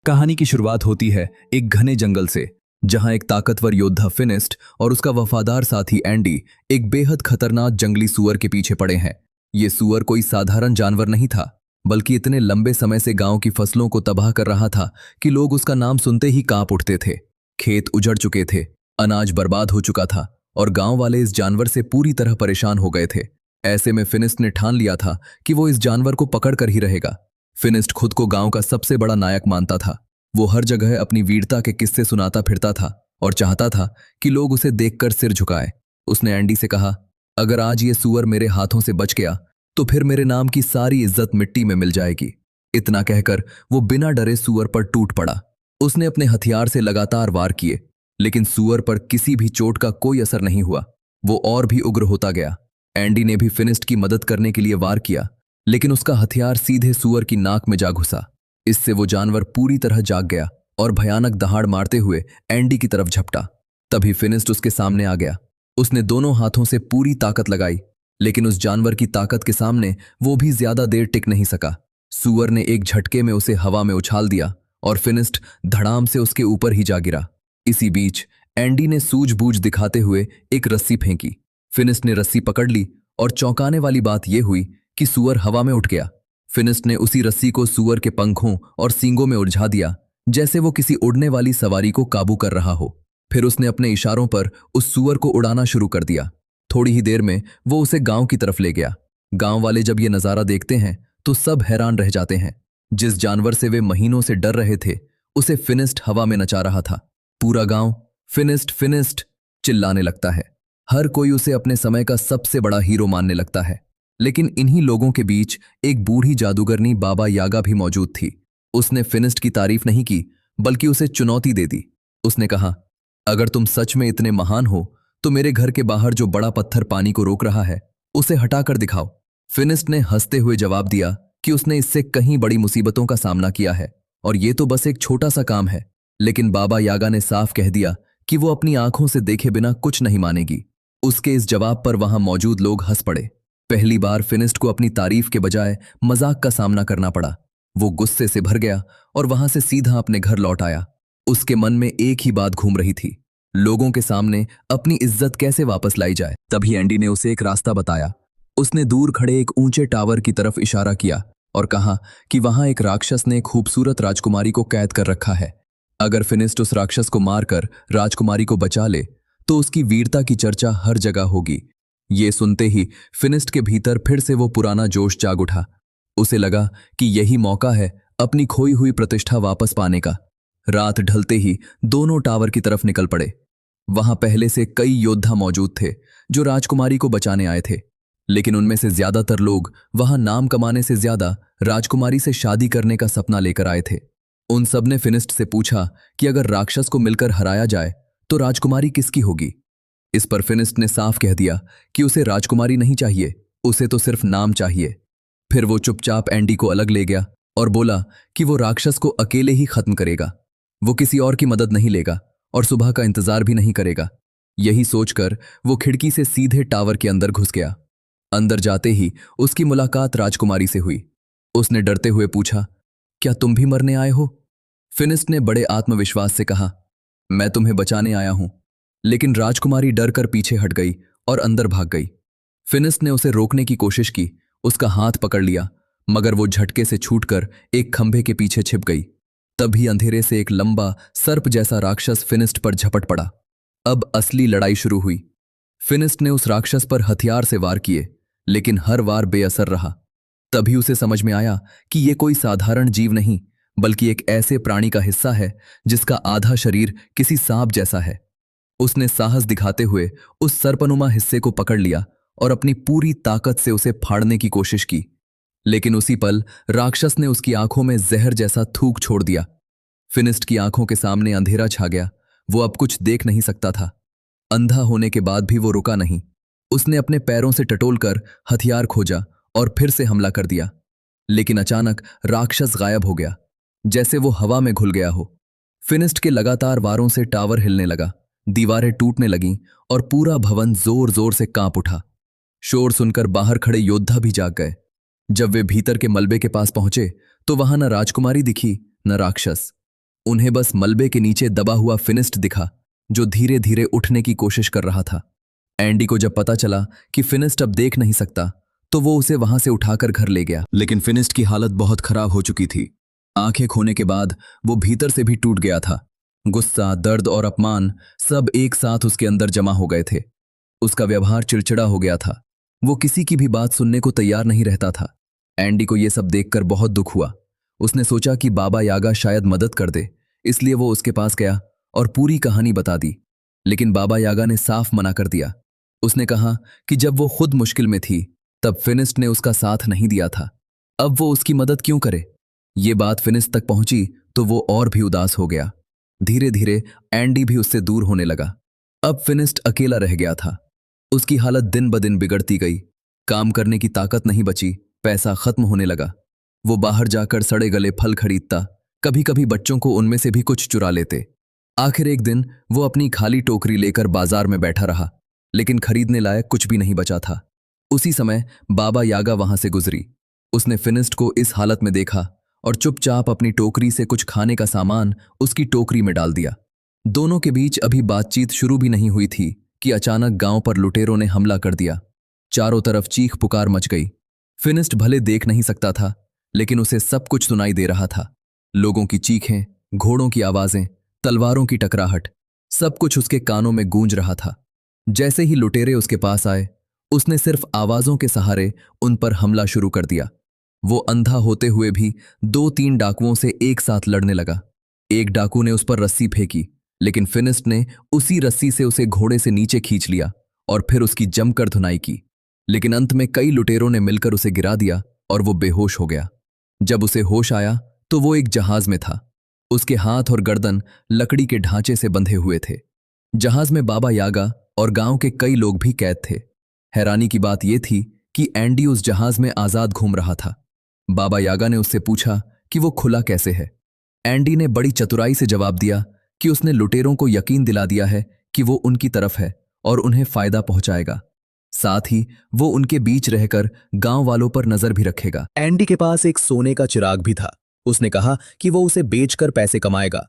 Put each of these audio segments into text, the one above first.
कहानी की शुरुआत होती है एक घने जंगल से, जहां एक ताकतवर योद्धा फिनिस्ट और उसका वफादार साथी एंडी एक बेहद खतरनाक जंगली सुअर के पीछे पड़े हैं। ये सुअर कोई साधारण जानवर नहीं था, बल्कि इतने लंबे समय से गांव की फसलों को तबाह कर रहा था कि लोग उसका नाम सुनते ही कांप उठते थे। खेत उजड़ चुके थे, अनाज बर्बाद हो चुका था और गांव वाले इस जानवर से पूरी तरह परेशान हो गए थे। ऐसे में फिनिस्ट ने ठान लिया था कि वो इस जानवर को पकड़ कर ही रहेगा। फिनिस्ट खुद को गांव का सबसे बड़ा नायक मानता था। वो हर जगह अपनी वीरता के किस्से सुनाता फिरता था और चाहता था कि लोग उसे देखकर सिर झुकाएं। उसने एंडी से कहा, अगर आज ये सुअर मेरे हाथों से बच गया तो फिर मेरे नाम की सारी इज्जत मिट्टी में मिल जाएगी। इतना कहकर वो बिना डरे सुअर पर टूट पड़ा। उसने अपने हथियार से लगातार वार किए, लेकिन सुअर पर किसी भी चोट का कोई असर नहीं हुआ। वो और भी उग्र होता गया। एंडी ने भी फिनिस्ट की मदद करने के लिए वार किया, लेकिन उसका हथियार सीधे सुअर की नाक में जा घुसा। इससे वो जानवर पूरी तरह जाग गया और भयानक दहाड़ मारते हुए एंडी की तरफ झपटा। तभी फिनिस्ट उसके सामने आ गया। उसने दोनों हाथों से पूरी ताकत लगाई, लेकिन उस जानवर की ताकत के सामने वो भी ज्यादा देर टिक नहीं सका। सुअर ने एक झटके में उसे हवा में उछाल दिया और फिनिस्ट धड़ाम से उसके ऊपर ही जा गिरा। इसी बीच एंडी ने सूझबूझ दिखाते हुए एक रस्सी फेंकी। फिनिस्ट ने रस्सी पकड़ ली और चौंकाने वाली बात यह हुई कि सुअर हवा में उठ गया। फिनिस्ट ने उसी रस्सी को सुअर के पंखों और सींगों में उलझा दिया, जैसे वो किसी उड़ने वाली सवारी को काबू कर रहा हो। फिर उसने अपने इशारों पर उस सुअर को उड़ाना शुरू कर दिया। थोड़ी ही देर में वो उसे गांव की तरफ ले गया। गांव वाले जब ये नजारा देखते हैं तो सब हैरान रह जाते हैं। जिस जानवर से वे महीनों से डर रहे थे, उसे फिनिस्ट हवा में नचा रहा था। पूरा गांव फिनिस्ट फिनिस्ट चिल्लाने लगता है। हर कोई उसे अपने समय का सबसे बड़ा हीरो मानने लगता है। लेकिन इन्हीं लोगों के बीच एक बूढ़ी जादूगरनी बाबा यागा भी मौजूद थी। उसने फिनिस्ट की तारीफ नहीं की, बल्कि उसे चुनौती दे दी। उसने कहा, अगर तुम सच में इतने महान हो तो मेरे घर के बाहर जो बड़ा पत्थर पानी को रोक रहा है उसे हटाकर दिखाओ। फिनिस्ट ने हंसते हुए जवाब दिया कि उसने इससे कहीं बड़ी मुसीबतों का सामना किया है और ये तो बस एक छोटा सा काम है। लेकिन बाबा यागा ने साफ कह दिया कि वो अपनी आंखों से देखे बिना कुछ नहीं मानेगी। उसके इस जवाब पर वहां मौजूद लोग हंस पड़े। पहली बार फिनिस्ट को अपनी तारीफ के बजाय मजाक का सामना करना पड़ा। वो गुस्से से भर गया और वहां से सीधा अपने घर लौट आया। उसके मन में एक ही बात घूम रही थी, लोगों के सामने अपनी इज्जत कैसे वापस लाई जाए। तभी एंडी ने उसे एक रास्ता बताया। उसने दूर खड़े एक ऊंचे टावर की तरफ इशारा किया और कहा कि वहां एक राक्षस ने खूबसूरत राजकुमारी को कैद कर रखा है। अगर फिनिस्ट उस राक्षस को मारकर राजकुमारी को बचा ले तो उसकी वीरता की चर्चा हर जगह होगी। ये सुनते ही फिनिस्ट के भीतर फिर से वो पुराना जोश जाग उठा। उसे लगा कि यही मौका है अपनी खोई हुई प्रतिष्ठा वापस पाने का। रात ढलते ही दोनों टावर की तरफ निकल पड़े। वहां पहले से कई योद्धा मौजूद थे जो राजकुमारी को बचाने आए थे, लेकिन उनमें से ज्यादातर लोग वहां नाम कमाने से ज्यादा राजकुमारी से शादी करने का सपना लेकर आए थे। उन सब ने फिनिस्ट से पूछा कि अगर राक्षस को मिलकर हराया जाए तो राजकुमारी किसकी होगी। इस पर फिनिस्ट ने साफ कह दिया कि उसे राजकुमारी नहीं चाहिए, उसे तो सिर्फ नाम चाहिए। फिर वो चुपचाप एंडी को अलग ले गया और बोला कि वो राक्षस को अकेले ही खत्म करेगा। वो किसी और की मदद नहीं लेगा और सुबह का इंतजार भी नहीं करेगा। यही सोचकर वो खिड़की से सीधे टावर के अंदर घुस गया। अंदर जाते ही उसकी मुलाकात राजकुमारी से हुई। उसने डरते हुए पूछा, क्या तुम भी मरने आए हो? फिनिस्ट ने बड़े आत्मविश्वास से कहा, मैं तुम्हें बचाने आया हूं। लेकिन राजकुमारी डर कर पीछे हट गई और अंदर भाग गई। फिनिस्ट ने उसे रोकने की कोशिश की, उसका हाथ पकड़ लिया, मगर वो झटके से छूटकर एक खंभे के पीछे छिप गई। तभी अंधेरे से एक लंबा सर्प जैसा राक्षस फिनिस्ट पर झपट पड़ा। अब असली लड़ाई शुरू हुई। फिनिस्ट ने उस राक्षस पर हथियार से वार किए, लेकिन हर वार बेअसर रहा। तभी उसे समझ में आया कि यह कोई साधारण जीव नहीं, बल्कि एक ऐसे प्राणी का हिस्सा है जिसका आधा शरीर किसी सांप जैसा है। उसने साहस दिखाते हुए उस सर्पनुमा हिस्से को पकड़ लिया और अपनी पूरी ताकत से उसे फाड़ने की कोशिश की। लेकिन उसी पल राक्षस ने उसकी आंखों में जहर जैसा थूक छोड़ दिया। फिनिस्ट की आंखों के सामने अंधेरा छा गया। वो अब कुछ देख नहीं सकता था। अंधा होने के बाद भी वो रुका नहीं। उसने अपने पैरों से टटोलकर हथियार खोजा और फिर से हमला कर दिया। लेकिन अचानक राक्षस गायब हो गया, जैसे वो हवा में घुल गया हो। फिनिस्ट के लगातार वारों से टावर हिलने लगा, दीवारें टूटने लगीं और पूरा भवन जोर जोर से कांप उठा। शोर सुनकर बाहर खड़े योद्धा भी जाग गए। जब वे भीतर के मलबे के पास पहुंचे तो वहां न राजकुमारी दिखी न राक्षस। उन्हें बस मलबे के नीचे दबा हुआ फिनिस्ट दिखा, जो धीरे धीरे उठने की कोशिश कर रहा था। एंडी को जब पता चला कि फिनिस्ट अब देख नहीं सकता, तो वो उसे वहां से उठाकर घर ले गया। लेकिन फिनिस्ट की हालत बहुत खराब हो चुकी थी। आंखें खोने के बाद वो भीतर से भी टूट गया था। गुस्सा, दर्द और अपमान सब एक साथ उसके अंदर जमा हो गए थे। उसका व्यवहार चिड़चिड़ा हो गया था। वो किसी की भी बात सुनने को तैयार नहीं रहता था। एंडी को यह सब देखकर बहुत दुख हुआ। उसने सोचा कि बाबा यागा शायद मदद कर दे, इसलिए वो उसके पास गया और पूरी कहानी बता दी। लेकिन बाबा यागा ने साफ मना कर दिया। उसने कहा कि जब वो खुद मुश्किल में थी, तब फिनिस्ट ने उसका साथ नहीं दिया था। अब वो उसकी मदद क्यों करे? ये बात फिनिस्ट तक पहुंची तो वो और भी उदास हो गया। धीरे धीरे एंडी भी उससे दूर होने लगा। अब फिनिस्ट अकेला रह गया था। उसकी हालत दिन ब दिन बिगड़ती गई। काम करने की ताकत नहीं बची, पैसा खत्म होने लगा। वो बाहर जाकर सड़े गले फल खरीदता, कभी कभी बच्चों को उनमें से भी कुछ चुरा लेते। आखिर एक दिन वो अपनी खाली टोकरी लेकर बाजार में बैठा रहा, लेकिन खरीदने लायक कुछ भी नहीं बचा था। उसी समय बाबा यागा वहां से गुजरी। उसने फिनिस्ट को इस हालत में देखा और चुपचाप अपनी टोकरी से कुछ खाने का सामान उसकी टोकरी में डाल दिया। दोनों के बीच अभी बातचीत शुरू भी नहीं हुई थी कि अचानक गांव पर लुटेरों ने हमला कर दिया। चारों तरफ चीख पुकार मच गई। फिनिस्ट भले देख नहीं सकता था, लेकिन उसे सब कुछ सुनाई दे रहा था। लोगों की चीखें, घोड़ों की आवाजें, तलवारों की टकराहट, सब कुछ उसके कानों में गूंज रहा था। जैसे ही लुटेरे उसके पास आए, उसने सिर्फ आवाजों के सहारे उन पर हमला शुरू कर दिया। वो अंधा होते हुए भी 2-3 डाकुओं से एक साथ लड़ने लगा। एक डाकू ने उस पर रस्सी फेंकी, लेकिन फिनिस्ट ने उसी रस्सी से उसे घोड़े से नीचे खींच लिया और फिर उसकी जमकर धुनाई की। लेकिन अंत में कई लुटेरों ने मिलकर उसे गिरा दिया और वो बेहोश हो गया। जब उसे होश आया तो वो एक जहाज में था। उसके हाथ और गर्दन लकड़ी के ढांचे से बंधे हुए थे। जहाज में बाबा यागा और गांव के कई लोग भी कैद थे। हैरानी की बात यह थी कि एंडी उस जहाज में आजाद घूम रहा था। बाबा यागा ने उससे पूछा कि वो खुला कैसे है। एंडी ने बड़ी चतुराई से जवाब दिया कि उसने लुटेरों को यकीन दिला दिया है कि वो उनकी तरफ है और उन्हें फायदा पहुंचाएगा। साथ ही वो उनके बीच रहकर गांव वालों पर नजर भी रखेगा। एंडी के पास एक सोने का चिराग भी था। उसने कहा कि वो उसे बेचकर पैसे कमाएगा।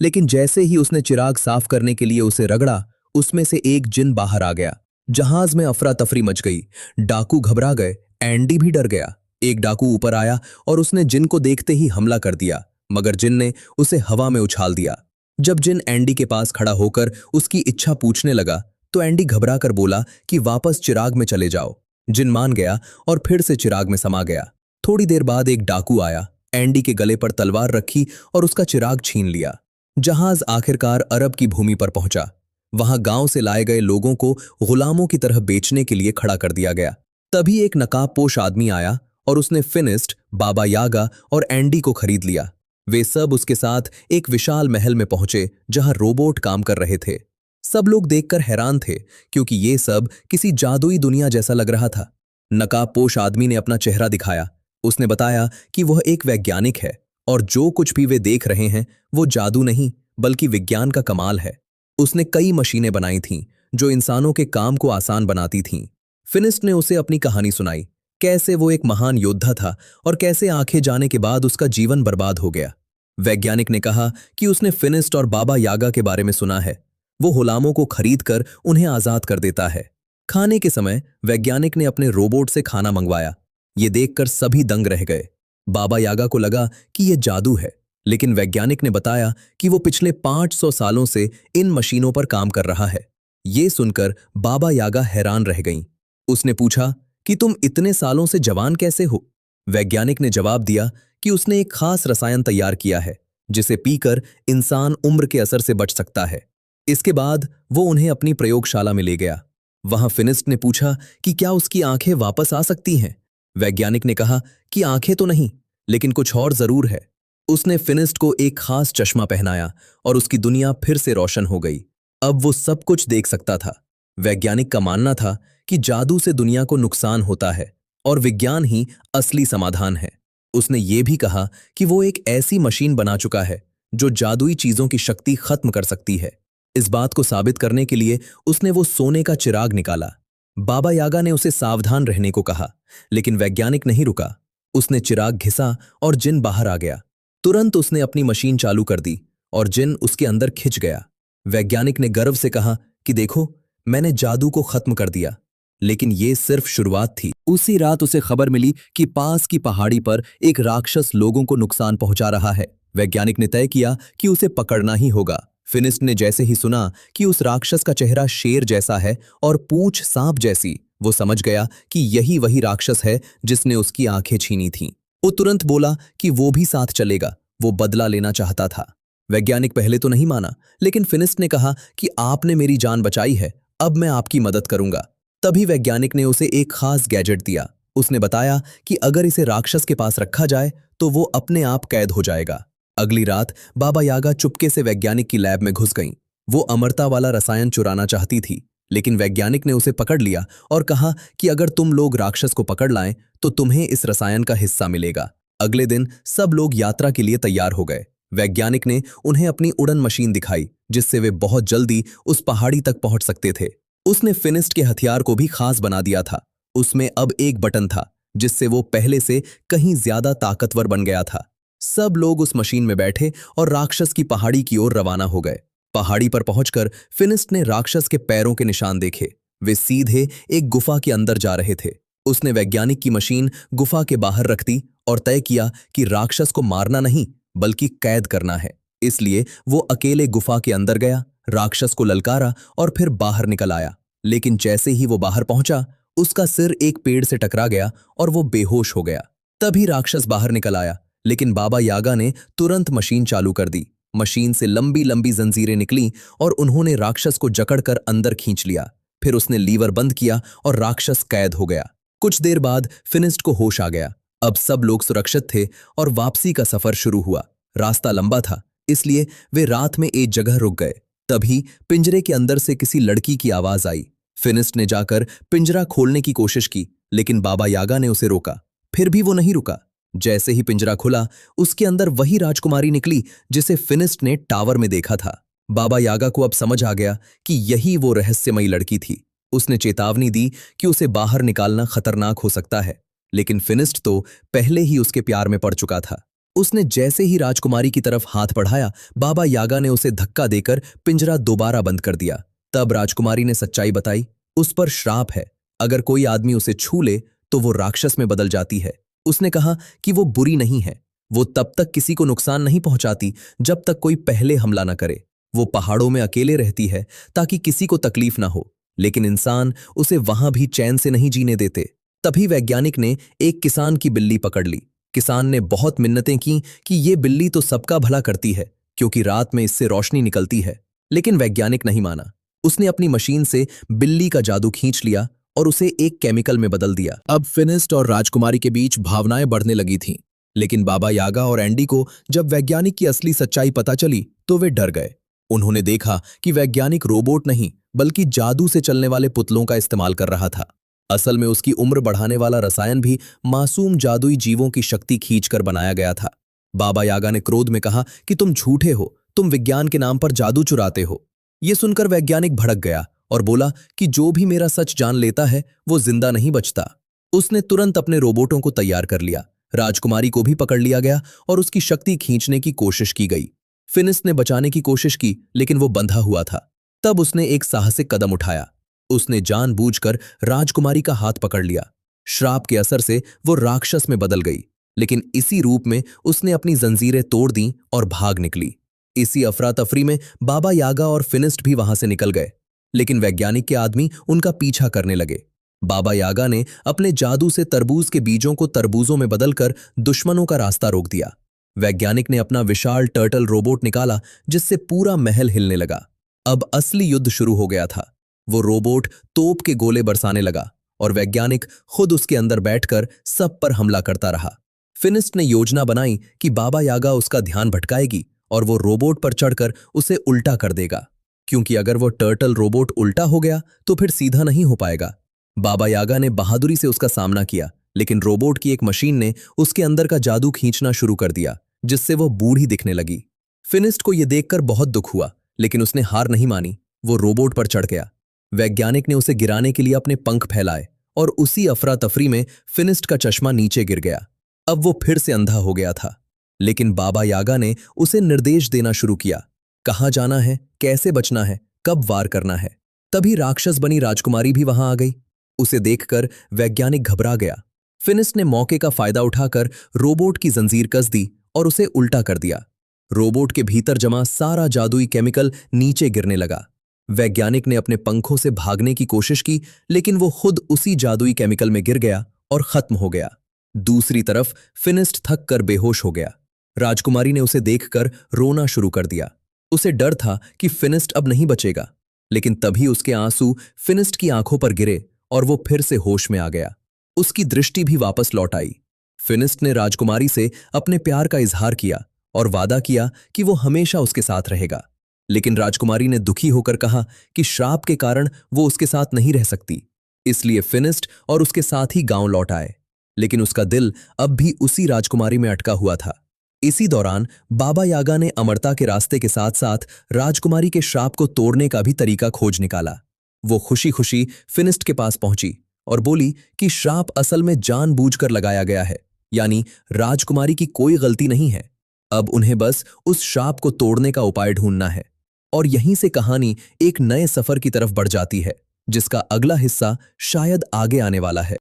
लेकिन जैसे ही उसने चिराग साफ करने के लिए उसे रगड़ा, उसमें से एक जिन बाहर आ गया। जहाज में अफरा तफरी मच गई। डाकू घबरा गए, एंडी भी डर गया। एक डाकू ऊपर आया और उसने जिन को देखते ही हमला कर दिया, मगर जिन ने उसे हवा में उछाल दिया। जब जिन एंडी के पास खड़ा होकर उसकी इच्छा पूछने लगा, तो एंडी घबरा कर बोला कि वापस चिराग में चले जाओ। जिन मान गया और फिर से चिराग में समा गया। थोड़ी देर बाद एक डाकू आया, एंडी के गले पर तलवार रखी और उसका चिराग छीन लिया। जहाज आखिरकार अरब की भूमि पर पहुंचा। वहां गांव से लाए गए लोगों को गुलामों की तरह बेचने के लिए खड़ा कर दिया गया। तभी एक नकाबपोश आदमी आया और उसने फिनिस्ट, बाबा यागा और एंडी को खरीद लिया। वे सब उसके साथ एक विशाल महल में पहुंचे जहां रोबोट काम कर रहे थे। सब लोग देखकर हैरान थे, क्योंकि ये सब किसी जादुई दुनिया जैसा लग रहा था। नकाबपोश आदमी ने अपना चेहरा दिखाया। उसने बताया कि वह एक वैज्ञानिक है और जो कुछ भी वे देख रहे हैं वो जादू नहीं बल्कि विज्ञान का कमाल है। उसने कई मशीनें बनाई थीं जो इंसानों के काम को आसान बनाती थीं। फिनिस्ट ने उसे अपनी कहानी सुनाई, कैसे वो एक महान योद्धा था और कैसे आंखें जाने के बाद उसका जीवन बर्बाद हो गया। वैज्ञानिक ने कहा कि उसने फिनिस्ट और बाबा यागा के बारे में सुना है। वो गुलामों को खरीदकर उन्हें आजाद कर देता है। खाने के समय वैज्ञानिक ने अपने रोबोट से खाना मंगवाया। ये देखकर सभी दंग रह गए। बाबा यागा को लगा कि यह जादू है, लेकिन वैज्ञानिक ने बताया कि वो पिछले 500 सालों से इन मशीनों पर काम कर रहा है। ये सुनकर बाबा यागा हैरान रह गईं। उसने पूछा कि तुम इतने सालों से जवान कैसे हो? वैज्ञानिक ने जवाब दिया कि उसने एक खास रसायन तैयार किया है जिसे पीकर इंसान उम्र के असर से बच सकता है। इसके बाद वो उन्हें अपनी प्रयोगशाला में ले गया। वहां फिनिस्ट ने पूछा कि क्या उसकी आंखें वापस आ सकती हैं? वैज्ञानिक ने कहा कि आंखें तो नहीं, लेकिन कुछ और जरूर है। उसने फिनिस्ट को एक खास चश्मा पहनाया और उसकी दुनिया फिर से रोशन हो गई। अब वो सब कुछ देख सकता था। वैज्ञानिक का मानना था कि जादू से दुनिया को नुकसान होता है और विज्ञान ही असली समाधान है। उसने ये भी कहा कि वो एक ऐसी मशीन बना चुका है जो जादुई चीजों की शक्ति खत्म कर सकती है। इस बात को साबित करने के लिए उसने वो सोने का चिराग निकाला। बाबा यागा ने उसे सावधान रहने को कहा, लेकिन वैज्ञानिक नहीं रुका। उसने चिराग घिसा और जिन बाहर आ गया। तुरंत उसने अपनी मशीन चालू कर दी और जिन उसके अंदर खिंच गया। वैज्ञानिक ने गर्व से कहा कि देखो, मैंने जादू को खत्म कर दिया, लेकिन ये सिर्फ शुरुआत थी। उसी रात उसे खबर मिली कि पास की पहाड़ी पर एक राक्षस लोगों को नुकसान पहुंचा रहा है। वैज्ञानिक ने तय किया कि उसे पकड़ना ही होगा। फिनिस्ट ने जैसे ही सुना कि उस राक्षस का चेहरा शेर जैसा है और पूंछ सांप जैसी, वो समझ गया कि यही वही राक्षस है जिसने उसकी आंखें छीनी थीं। वो तुरंत बोला कि वो भी साथ चलेगा, वो बदला लेना चाहता था। वैज्ञानिक पहले तो नहीं माना, लेकिन फिनिस्ट ने कहा कि आपने मेरी जान बचाई है, अब मैं आपकी मदद करूंगा। तभी वैज्ञानिक ने उसे एक खास गैजेट दिया। उसने बताया कि अगर इसे राक्षस के पास रखा जाए तो वो अपने आप कैद हो जाएगा। अगली रात बाबा यागा चुपके से वैज्ञानिक की लैब में घुस गईं। वो अमरता वाला रसायन चुराना चाहती थी, लेकिन वैज्ञानिक ने उसे पकड़ लिया और कहा कि अगर तुम लोग राक्षस को पकड़ लाएं तो तुम्हें इस रसायन का हिस्सा मिलेगा। अगले दिन सब लोग यात्रा के लिए तैयार हो गए। वैज्ञानिक ने उन्हें अपनी उड़न मशीन दिखाई, जिससे वे बहुत जल्दी उस पहाड़ी तक पहुंच सकते थे। उसने फिनिस्ट के हथियार को भी खास बना दिया था। उसमें अब एक बटन था, जिससे वो पहले से कहीं ज्यादा ताकतवर बन गया था। सब लोग उस मशीन में बैठे और राक्षस की पहाड़ी की ओर रवाना हो गए। पहाड़ी पर पहुंचकर फिनिस्ट ने राक्षस के पैरों के निशान देखे। वे सीधे एक गुफा के अंदर जा रहे थे। उसने वैज्ञानिक की मशीन गुफा के बाहर रख दी और तय किया कि राक्षस को मारना नहीं, बल्कि कैद करना है। इसलिए वो अकेले गुफा के अंदर गया, राक्षस को ललकारा और फिर बाहर निकल आया। लेकिन जैसे ही वो बाहर पहुंचा, उसका सिर एक पेड़ से टकरा गया और वो बेहोश हो गया। तभी राक्षस बाहर निकल आया, लेकिन बाबा यागा ने तुरंत मशीन चालू कर दी। मशीन से लंबी लंबी जंजीरें निकलीं और उन्होंने राक्षस को जकड़कर अंदर खींच लिया। फिर उसने लीवर बंद किया और राक्षस कैद हो गया। कुछ देर बाद फिनिस्ट को होश आ गया। अब सब लोग सुरक्षित थे और वापसी का सफर शुरू हुआ। रास्ता लंबा था, इसलिए वे रात में एक जगह रुक गए। तभी पिंजरे के अंदर से किसी लड़की की आवाज आई। फिनिस्ट ने जाकर पिंजरा खोलने की कोशिश की, लेकिन बाबा यागा ने उसे रोका। फिर भी वो नहीं रुका। जैसे ही पिंजरा खुला, उसके अंदर वही राजकुमारी निकली जिसे फिनिस्ट ने टावर में देखा था। बाबा यागा को अब समझ आ गया कि यही वो रहस्यमयी लड़की थी। उसने चेतावनी दी कि उसे बाहर निकालना खतरनाक हो सकता है, लेकिन फिनिस्ट तो पहले ही उसके प्यार में पड़ चुका था। उसने जैसे ही राजकुमारी की तरफ हाथ बढ़ाया, बाबा यागा ने उसे धक्का देकर पिंजरा दोबारा बंद कर दिया। तब राजकुमारी ने सच्चाई बताई। उस पर श्राप है, अगर कोई आदमी उसे छू ले तो वो राक्षस में बदल जाती है। उसने कहा कि वो बुरी नहीं है, वो तब तक किसी को नुकसान नहीं पहुंचाती जब तक कोई पहले हमला न करे। वो पहाड़ों में अकेले रहती है ताकि किसी को तकलीफ ना हो, लेकिन इंसान उसे वहां भी चैन से नहीं जीने देते। तभी वैज्ञानिक ने एक किसान की बिल्ली पकड़ ली। किसान ने बहुत मिन्नतें की कि ये बिल्ली तो सबका भला करती है, क्योंकि रात में इससे रोशनी निकलती है, लेकिन वैज्ञानिक नहीं माना। उसने अपनी मशीन से बिल्ली का जादू खींच लिया और उसे एक केमिकल में बदल दिया। अब फिनिस्ट और राजकुमारी के बीच भावनाएं बढ़ने लगी थीं, लेकिन बाबा यागा और एंडी को जब वैज्ञानिक की असली सच्चाई पता चली तो वे डर गए। उन्होंने देखा कि वैज्ञानिक रोबोट नहीं, बल्कि जादू से चलने वाले पुतलों का इस्तेमाल कर रहा था। असल में उसकी उम्र बढ़ाने वाला रसायन भी मासूम जादुई जीवों की शक्ति खींचकर बनाया गया था। बाबा यागा ने क्रोध में कहा कि तुम झूठे हो, तुम विज्ञान के नाम पर जादू चुराते हो। ये सुनकर वैज्ञानिक भड़क गया और बोला कि जो भी मेरा सच जान लेता है वो जिंदा नहीं बचता। उसने तुरंत अपने रोबोटों को तैयार कर लिया। राजकुमारी को भी पकड़ लिया गया और उसकी शक्ति खींचने की कोशिश की गई। फिनिस्ट ने बचाने की कोशिश की, लेकिन वो बंधा हुआ था। तब उसने एक साहसिक कदम उठाया। उसने जानबूझकर राजकुमारी का हाथ पकड़ लिया। श्राप के असर से वो राक्षस में बदल गई, लेकिन इसी रूप में उसने अपनी जंजीरें तोड़ दी और भाग निकली। इसी अफरा तफरी में बाबा यागा और फिनिस्ट भी वहां से निकल गए, लेकिन वैज्ञानिक के आदमी उनका पीछा करने लगे। बाबा यागा ने अपने जादू से तरबूज के बीजों को तरबूजों में बदलकर दुश्मनों का रास्ता रोक दिया। वैज्ञानिक ने अपना विशाल टर्टल रोबोट निकाला, जिससे पूरा महल हिलने लगा। अब असली युद्ध शुरू हो गया था। वो रोबोट तोप के गोले बरसाने लगा और वैज्ञानिक खुद उसके अंदर बैठकर सब पर हमला करता रहा। फिनिस्ट ने योजना बनाई कि बाबा यागा उसका ध्यान भटकाएगी और वो रोबोट पर चढ़कर उसे उल्टा कर देगा, क्योंकि अगर वो टर्टल रोबोट उल्टा हो गया तो फिर सीधा नहीं हो पाएगा। बाबा यागा ने बहादुरी से उसका सामना किया, लेकिन रोबोट की एक मशीन ने उसके अंदर का जादू खींचना शुरू कर दिया, जिससे वो बूढ़ी दिखने लगी। फिनिस्ट को यह देखकर बहुत दुख हुआ, लेकिन उसने हार नहीं मानी। वो रोबोट पर चढ़ गया। वैज्ञानिक ने उसे गिराने के लिए अपने पंख फैलाए और उसी अफरा तफरी में फिनिस्ट का चश्मा नीचे गिर गया। अब वो फिर से अंधा हो गया था। लेकिन बाबा यागा ने उसे निर्देश देना शुरू किया। कहाँ जाना है, कैसे बचना है, कब वार करना है। तभी राक्षस बनी राजकुमारी भी वहां आ गई। उसे देखकर वैज्ञानिक घबरा गया। फिनिस्ट ने मौके का फायदा उठाकर रोबोट की जंजीर कस दी और उसे उल्टा कर दिया। रोबोट के भीतर जमा सारा जादुई केमिकल नीचे गिरने लगा। वैज्ञानिक ने अपने पंखों से भागने की कोशिश की, लेकिन वो खुद उसी जादुई केमिकल में गिर गया और खत्म हो गया। दूसरी तरफ फिनिस्ट थक कर बेहोश हो गया। राजकुमारी ने उसे देखकर रोना शुरू कर दिया। उसे डर था कि फिनिस्ट अब नहीं बचेगा, लेकिन तभी उसके आंसू फिनिस्ट की आंखों पर गिरे और वो फिर से होश में आ गया। उसकी दृष्टि भी वापस लौट आई। फिनिस्ट ने राजकुमारी से अपने प्यार का इजहार किया और वादा किया कि वो हमेशा उसके साथ रहेगा। लेकिन राजकुमारी ने दुखी होकर कहा कि श्राप के कारण वो उसके साथ नहीं रह सकती। इसलिए फिनिस्ट और उसके साथ ही गांव लौट आए, लेकिन उसका दिल अब भी उसी राजकुमारी में अटका हुआ था। इसी दौरान बाबा यागा ने अमरता के रास्ते के साथ साथ राजकुमारी के श्राप को तोड़ने का भी तरीका खोज निकाला। वो खुशी खुशी फिनिस्ट के पास पहुंची और बोली कि श्राप असल में जानबूझकर लगाया गया है, यानी राजकुमारी की कोई गलती नहीं है। अब उन्हें बस उस श्राप को तोड़ने का उपाय ढूंढना है। और यहीं से कहानी एक नए सफर की तरफ बढ़ जाती है, जिसका अगला हिस्सा शायद आगे आने वाला है।